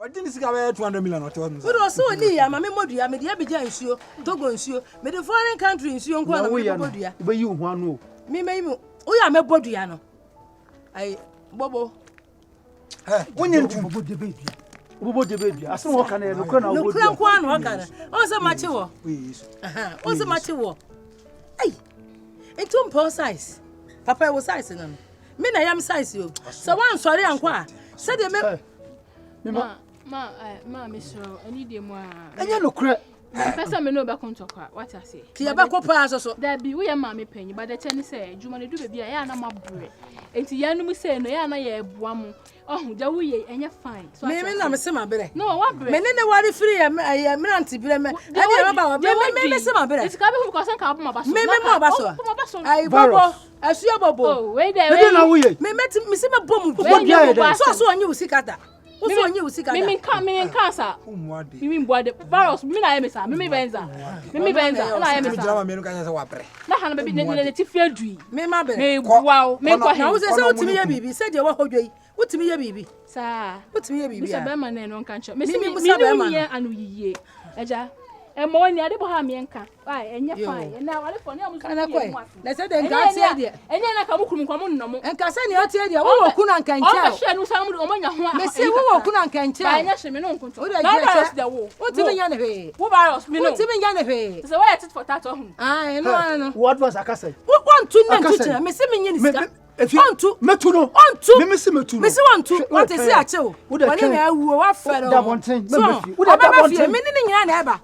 What didn't see 200 million or 200. But also near my memory, I made the Abidjan issue, Togo issue, made the foreign country issue, and Quanabodia. But you one know. Me, we are my bodiano. I, Bobo. When you do the baby. Bobo the baby. I saw what can I look on. Look, one, also much war. Also much war. Hey, it's 2 pound size. Papa was sizing them. Me, I am size you. So one sorry, and qua. Said the Ma, Miss Rowe, I need you more. And you look correct. First time I know back on talk. What I say. Tia back up pass so. There be we are mammy penny, but the Chinese say, you want to do baby, I am my bread. And the young say, no, I am one. Oh, the way and you're fine. So maybe I'm a summer bread. No, what bread? Men in the water free, I am anti bread. I am about maybe summer bread. It's coming because I can't my basso. Maybe more basso. I Bobo. I see a Bobo. Oh, wait there. Me met Miss Boom. So on you, Sikata. What's on you, Sikata? Mimi come in casa. Mimi boy the virus. Me na emisa. Mimi benza. Mimi benza. Na emisa. Drama me no can say wapre. Na han baby ne ti fiadui. Me ma be. Me wow. Me kwa. Na wo say otimi ya bibi. Say je wo hodwei. Otimi ya bibi. Sa. Otimi ya bibi. Mr. Berman ne no kan cho. Me me ye anu yiye. Eja. Emo ni ade bo ha me nka. Ai enye fine. Na wale for ne amusu. Kana koi. Na say de nka tie de. Enye na ka mukurum kwa mu nnomo. Nka say ne o tie de. Wo wo ku na nka nche. O hwe nu sa mu o manya ho. Me say wo wo ku na nka nche. Ba nya hwe me no nkunto. Na virus de wo. Otimi nya ne hwe. Wo virus me no. Otimi nya ne hwe. Say why it for that hu. Ai no. What was Akasa? What want to na to me say me nya ni sika. On to metu no. On to. Me say metu no. Me say on to. What is here ache wo. Wani na awu wa fere. Da bonten. Me mefi. Wo da bonten. Me ni nyina na eba.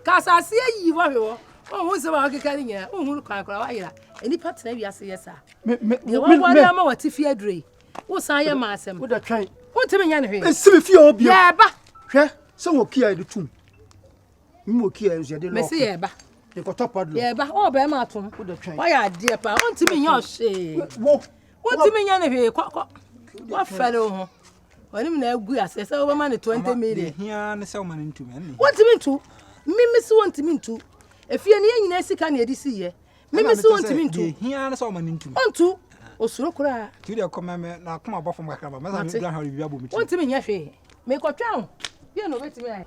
Kasa se yi wa hwe. Oh, who say wa kekari nyina. Oh, hu kwa kwa wa yira. Eni partner wi ase yesa. Me ma wati fi adre. Wo san ye ma asem. Wo da twan. Wo temi nya ne hwe. E sibe fi obi. Ya ba. Hwe. Se wo kia de tum. Mi mo kia nso de lo. Me se ya ba. De ko top padlo. Ya ba. O be ma atom. Wo da twan. Wa ya de pa. Wo temi nya o hwe. Wo temi nya ne hwe. Kwa. Wa fere ho. Wani me na agu ase se wo ma ne 20 million. Hia ne se wo ma ne ntum enne. Wo temi ntu. Mimi se wo ntimi ntu. Efie ne nyina sika na edi si ye. Mimi se wo ntimi ntu. Hia ne se wo ma ne ntum. Ontu. Osuro kura. Ti de come me na come above from kakra ba. Me say me gran ha bibia bo mi. Wo ntimi nya hwe. Me ko twa. Bia no betimi ai.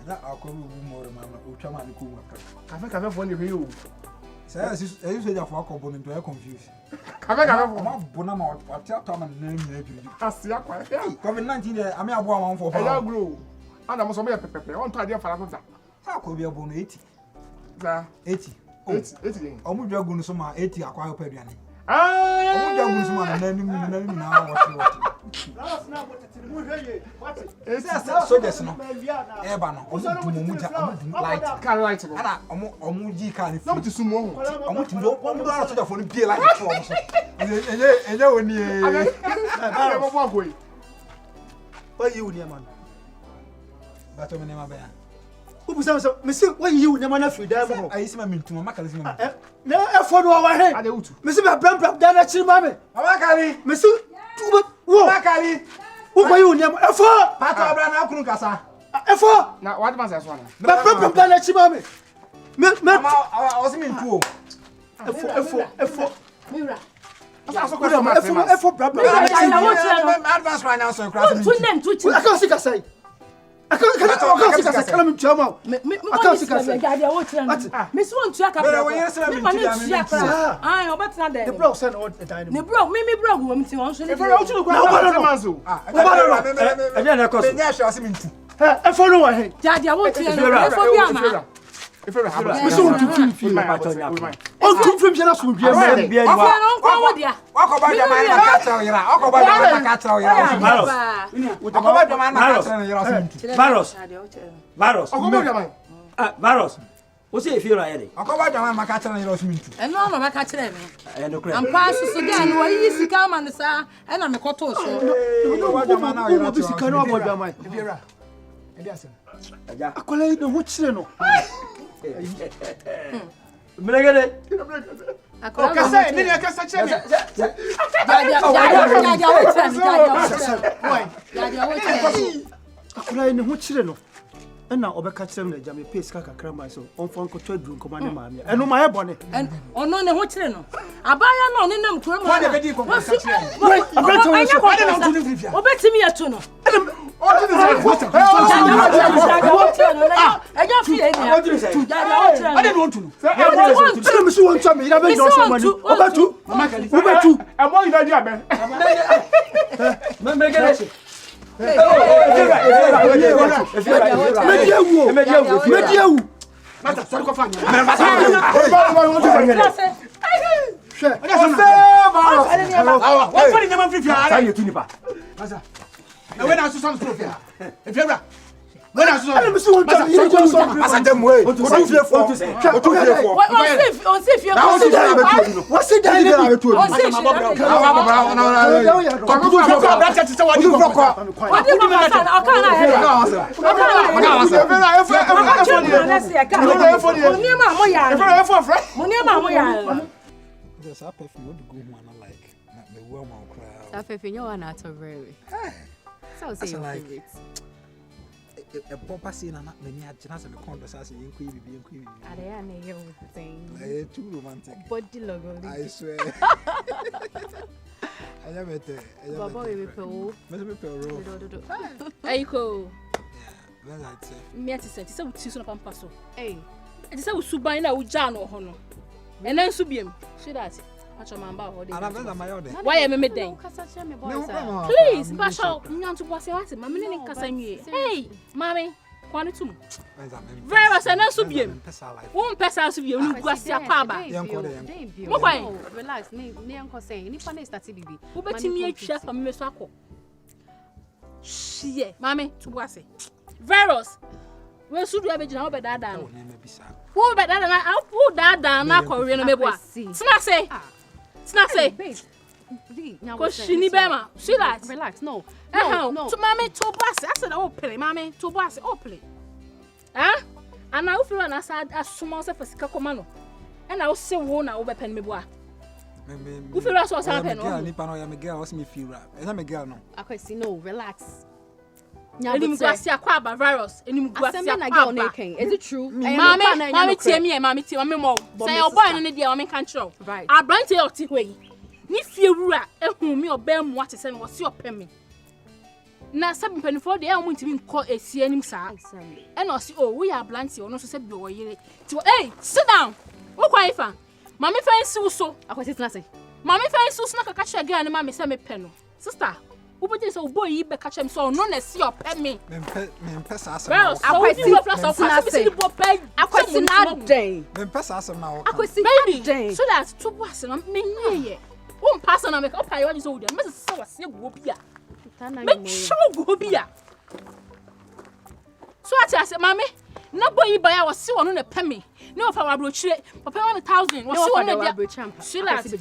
Na akọ mi bu mo re mama o twa ma ne ko mu aka. Kafe fo ne hwe o. Say as you just for akọ bo no confused. Kafe ma bo na ma wa tia to ma na nyina bi. asia kwa. COVID-19 de ami abo am for. Eya grow. Ana mo so me pepepe. On to ade fara tota. Ha ko bi abo no 80. Za 80. 80 den. Omu dwa gu no so ma 80 akwa yo pa duane. Ah! Omu dwa gu no so ma na nim na what. Last na what tiri mu hweye. What? So just no. Eba no. Omu du mu ja light. Car light. Ana omu ji car ni. Na mo ti sumo ho. Omu ti do omu do ara so da fo ni pie light for so. Enye oni e. Aga mo bo agoi. Why you ni man? Ba to me ma ba ya. Ubusa so me say why you ne man afri da mo. Ayi sima mintuma makale sima. Na efo no wa he. Ade utu. Me say be bram da na chiri ma me. Amakali. Me say wo. Amakali. Wo kwa you ne efo. Pato abra na akunu kasa. Efo. Na what man say so na. Be bram da na chiri ma me. Me o si mintu o. Efo. Mira. Efo bram. Advance right now so cross. Tu nem tu chi. I can't see kasai. I can't see kasai. Kala mi chama. I can't see kasai. Gadia wo tira. Me so ntu aka. Me ma ne tu aka. Ai obetna de. The bro send all the time. Ne bro me bro go mti won so ne. Efo o tu ko na manzo. E dey na cost. Me nya hwe o si mintu. Efo no wa he. Gadia wo tira. Efo bi ama. Me so ntu film ma to nya. On tu film na so bia ma bia ni wa. Afia no kwa wo dia. Akoba jama na ka tra yira. Akoba jama na ka tra yira. Akoba jama na ka tra yira. Virus. Akoba jama. Virus. O se feel right there. Akoba jama na ka tra yira o si mintu. Eno no maka kire me. No credit. Ampa susu dia no yi sika ma ne sa e na me koto so. Akoba jama na yira Obi sika no abo jama. Ebiera. Ebi asen. Aja. Akola yi no ho chire no. Mlegede. Okasa ni ne kasa cheme. Gadia wo tira. Akola yi no ho chire no. na obeka kire na jame pace kaka krama so on fon ko twa drum komane maami eno ma ye bone ono ne ho kire no abaya no ne nam kuro ma de bedi ko ka kire obetimi yeto no when I saw some proof here. If you ever, when I saw so say your favorite. A papa scene and not many adjustments and conversation in Queeby and Queeby. Are they an here with the thing? Too romantic. Body logo. I swear. I never tell. Baba will go. Aiko. Well, I'd say. Me to say, so season of Pampaso. Hey, it is a Subina Ujano Hono. And then Subium. Should that? Why am I midday? Please, Basho, Nyan to Bossy, Mammy Cassani. Hey, Mammy, Quanitum. Very well, and Subium. Won't pass out of you, Guasia Paba. Relax, Uncle saying, if I that CBB. Who bet me a chef from Miss Sako? She, Mammy, to Bossy. Veros. Where should you have a job at that down? Who bet that I'll put that down now, Korean Meboa. Snassy. Snassy. Because she need Bema. She that. Relax, no. No. To Mammy, to Bossy. I said, oh, play, Mammy, to Bossy, oh, play. Ah? And I feel an aside as small as a Scacomano. And I'll say, one over pen me bois. Who feel us was happening? I'm a girl, what's me feel? And I'm a girl, no. I can see, no, relax. Any Guasia Quaba virus, any Guasia. Is it true? Mammy, tell me, Mammy, tell me more. Say, oh, boy, and the dear woman control. Right. I brand your way. If you were a whom your bam what is and was your penny. Now, 7 penny for the air to call a CNM sound. And I see, oh, we are blanty or not to say, to hey, sit down. Oh, quite fun. Mammy finds so. I was it nothing. Mammy finds so snack a catch again, and Mammy send me penny. Sister. Who put this old boy, you be catch him so none as see your pet me. Men pass us. I question that day. Men pass us now. I question baby. So that's 2 was and I'm me. Won't pass on make up your old Mrs. Sawas, you go be a. Make sure go be a. So I said, Mammy, no boy by our see on a penny. No, for our brochure, Papa 1,000 was so on a champ. She likes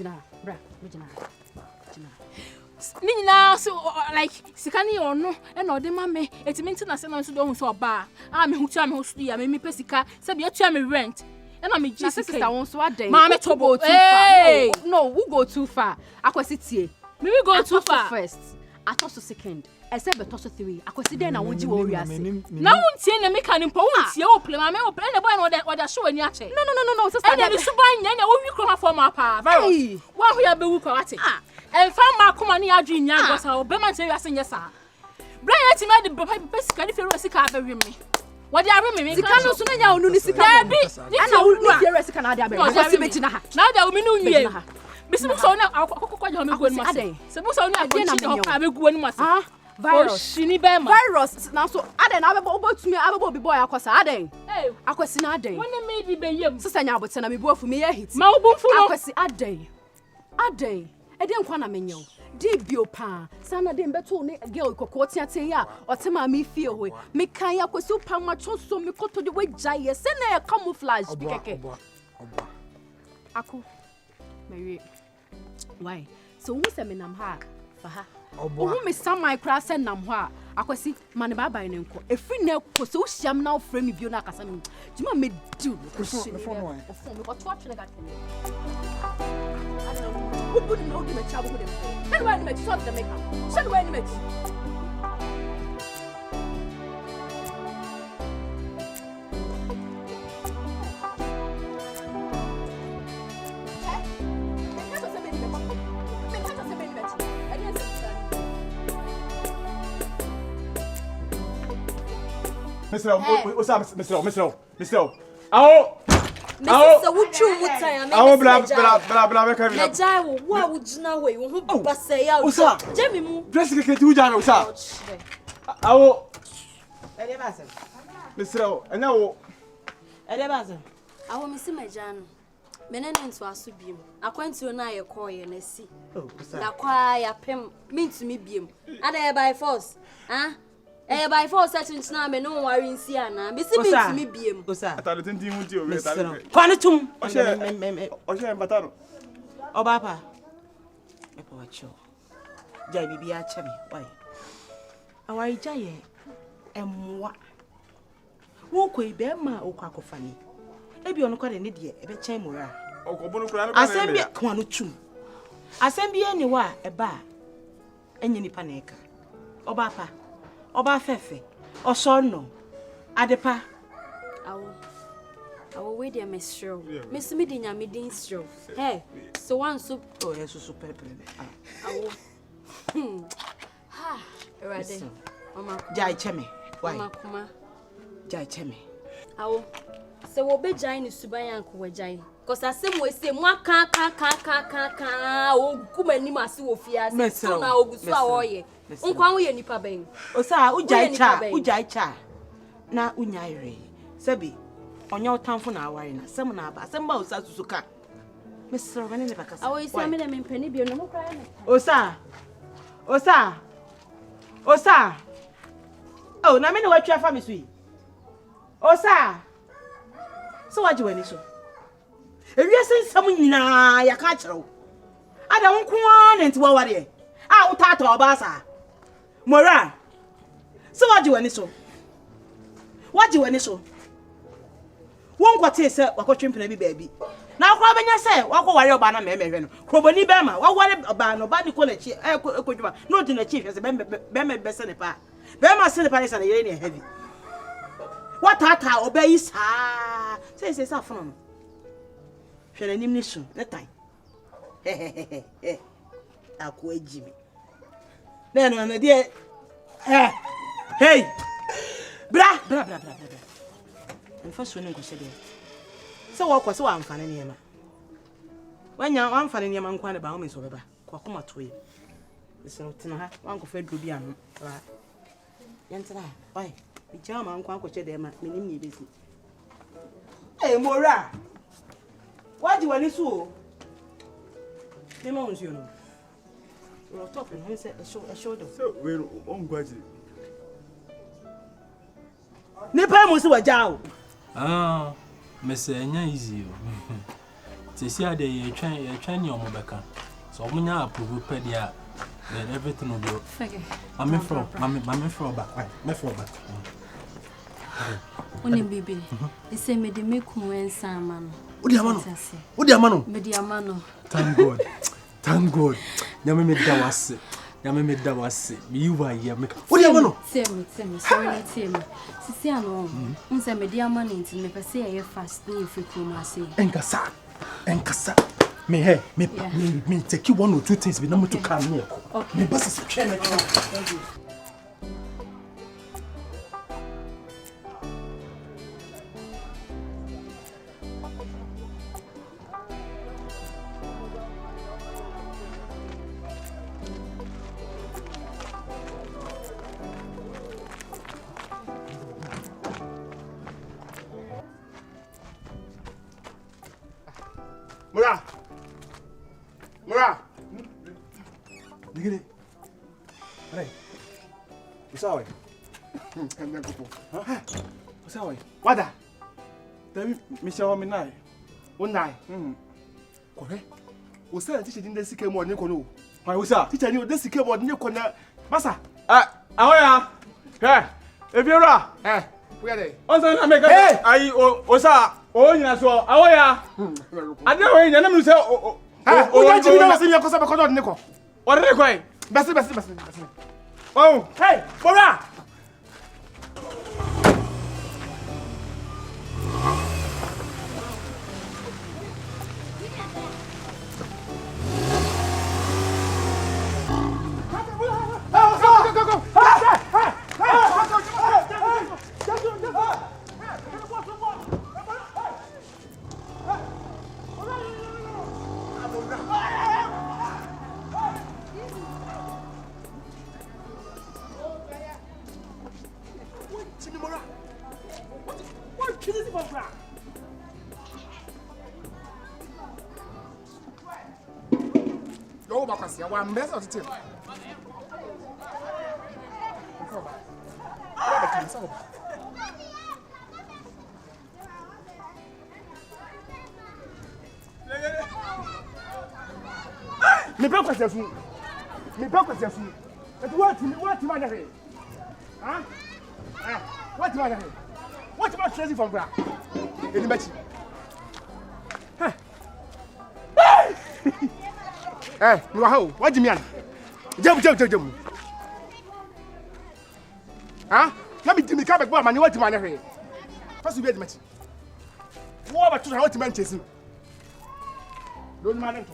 Nina, so like Sikani or no, and or the mammy, it's maintenance and also don't so bar. I'm who tell me who's the me pesica, said you tell me rent. And I'm a Jesus, I won't so a day. Mammy to go too far. No, who go too far? I was it here. Maybe go too far first. I toss a second. I said, but toss a 3. I was then I want you warriors. Now, won't see any mechanic points. You play my mail, play the boy or that show in your chain. No, sister. And then you should buy any of you come for my pa. Very well, we are Bewuka. And found my company, I dream, was our Beman say, yes, sir. Brian, to make the best kind of a sick me. What do you mean? You can't soon now, Nunisika. And I will not hear a Canada. Now there will be no year. Mr. Sona, I'll quite go in my day. Suppose only I will go in my virus. Virus. Now, so I don't have about to me. I will be boy. I was adding. I was in a day. When they made the baby, Sister Nabot, and I be both for me. Hits Malbo for I was a day. A day. I didn't want a menu. Deep bio pa. Sana didn't better girl cocotia tea or Tema me feel way. Make Kaya was so pa much so me cut to the way jay. Send a camouflage. Aku. Mary. Why? So who's a minam ha for her? Oh, Miss Sam, my class and Namwa. I could see Manaba in Uncle. A free nail was so sham now frame if you're not as I mean. You may do the phone. What's watching that? Who wouldn't know him a child with him? And why make sort the makeup? Send away the mix. Mr. Awo. Mr. Wuchu Mutaya. Awo bla. Naja wo wa wujina we wo hu ba say out. Jemi mu. Dress ke ti wujana usa. Awo. Ede ba se. Mr. Anya wo. Ede ba se. Awo misi majano. Menene nto aso biem. Akwantuo na ye call ye na si. Da kwa ya pem mintumi biem. Ada ye by force. By force search na me no worry nsi ana. Misi mintumi biem. Osa. Atale tintin mu ti o be atale. Kwani tum. Oshe mbatano. Oba pa. Me pa wacho. Jai bibi a chemi. Why? Awai jaye emwa. Wo ko ibe ma okwa akofani. Ebi ono kwa de ne de ebe chen mura. Okobunu kura no. Asembia kwanu tum. Asembia ni wa eba enye nipa na eka. Oba pa. Oba fefe. Osono. Adepa. Awo we dey mesro. Miss me di nyame din stro. Hey, so one soup. Oh, yes, so pepper. Awo. Ha, erade. Mama Jai cheme. Why? Mama kuma. Jai cheme. Awo. Se wo be jai ni suban yanko we jai. Cause asem we say mo ka o kuma ni ma se wo fiase. So na ogusu a wo ye. Nkwa wo ye nipa ben. O sa ujai cha. Na unyaire. Sebi onya otamfo na aware na sem na aba. Sem ba o sa susuka. Mesro bane ne bakasa. Awo isi ame na mempani bi no mo kra na. Osa. Oh, na me ne watwa fa me so yi. Osa. So waje wani so. Ewiase nsam nyina ya ka kyerɛw. Ada wo nko a na nti waware. A wo tata oba sa. Mora. So waje wani so. Won kwate se wakotwempena bi baabi. Na akwa benya se wakoware oba na memehwe no. Kroboni be ma waware oba no ba di ko na chi ekodwuma. No di na chi hwe se be bese ne pa. Be ma se ne pa ne sa na yere ne heavy. Watata obayi sa. Say sa fono. Hwe na nim ni so. Ne tan. Akwa ejimi. Na die hey. Bra. First one go say there. So what was one fan niema. When you one fan niema nkwa ne ba o me so beba. Kwa koma toye. So tena ha wan ko fe drobi anu. Ra. Yentena. Bye. Bi jama nkwa ko che dem ma menim ni besi. Eh mora. Waji wani so. Me ma unsu no. Ro top no say a shoulder. So we on gwaji. Nipa mu si wajao. Mese enya easy o. Tesi ade ye twan ni omo beka. So omo nya approve pedia. Then everything will be okay. I'm from back. Me from back. Oni bibi. Ise me de meku ensa amano. Odi amano. Me di amano. Thank God. Nyame me da wase. Me wa ye me. Odi amano. Temi. Sorry temi. Sisi ano. Unse me di amano nti me pese ye fast ni fi kuma ase. Enkasa. Me take you one or two things be no to come here. Okay. Me boss is trying to. Mura. Digiri. Hey. Usawa. Kanda kupo. Usawa. Wada. Tami mishawa minai. Unai. Kore. Usa teacher din desi ke mo ni kono. Mai usa. Teacher ni desi ke mo ni kono. Masa. Awoya. Ebiora. Where dey? Onso na meka. Ai osa. O nyina so. Awoya. Ade ho nyina na mi se o ji bi na wase mi akosa be kono ni ko. Ore ni ko ai. Basi. Oh, hey, Bora. Go. ase wa mbes o tete me pé kwese fu e tu what ma na he ah what ma na he what ma crazy from bra eni bachi mi wa ho what me an jam ah na mi dimi ka be gbo amani what ma na he fasu bi edimati wo ba tu na what man chesi don ma na to